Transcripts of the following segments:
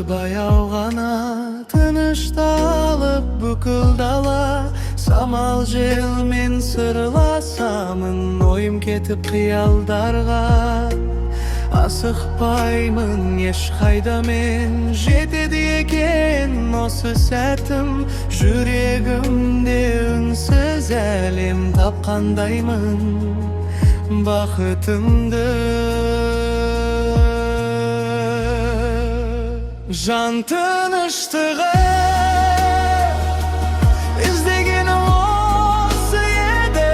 баяу гана тынышталып бүкіл дала. Самал желмен сырласамын, ойым кетіп қиялдарға. Асықпаймын ешқайда мен, жетеді екен осы сәтім. Жүрегімде үнсіз әлем тапқандаймын бақытымды. Жан тыныштығы іздегенім осы еді.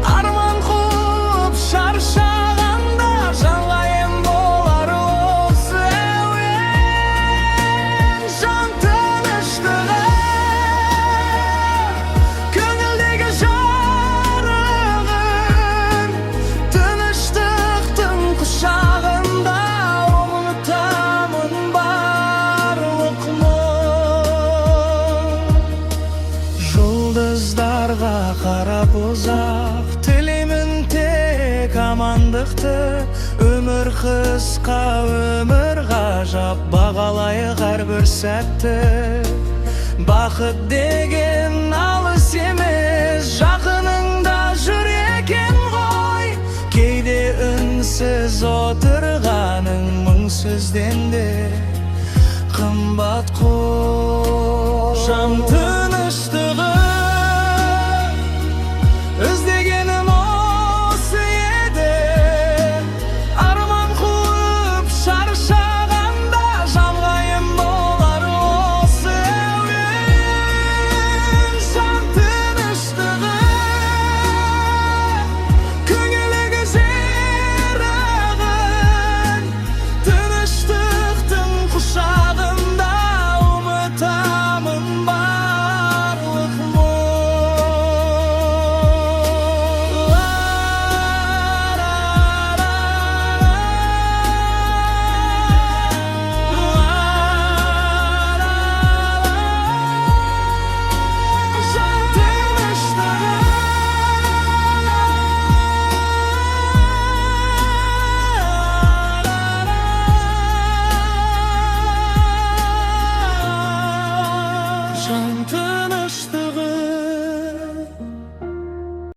Арман қуып шаршағанда жанға ем болар осы әуен. Жан тыныштығы көңілдегі жарығын, тыныштықтың құшағында жұлдыздарға қарап ұзақ тілеймін тек амандықты. Өмір қысқа, өмір ғажап, бағалайық әрбір сәтті. Бақыт деген алыс емес, жақыныңда жүр екен ғой. Кейде үнсіз отырғаның мұңсізден де қымбат қой. Жан тыныштығы іздегенім осы еді. Арман қуып шаршағанда жанға ем болар осы әуен. Жан тыныштығы көңілдегі жарығын, тыныштықтың құшағында Жан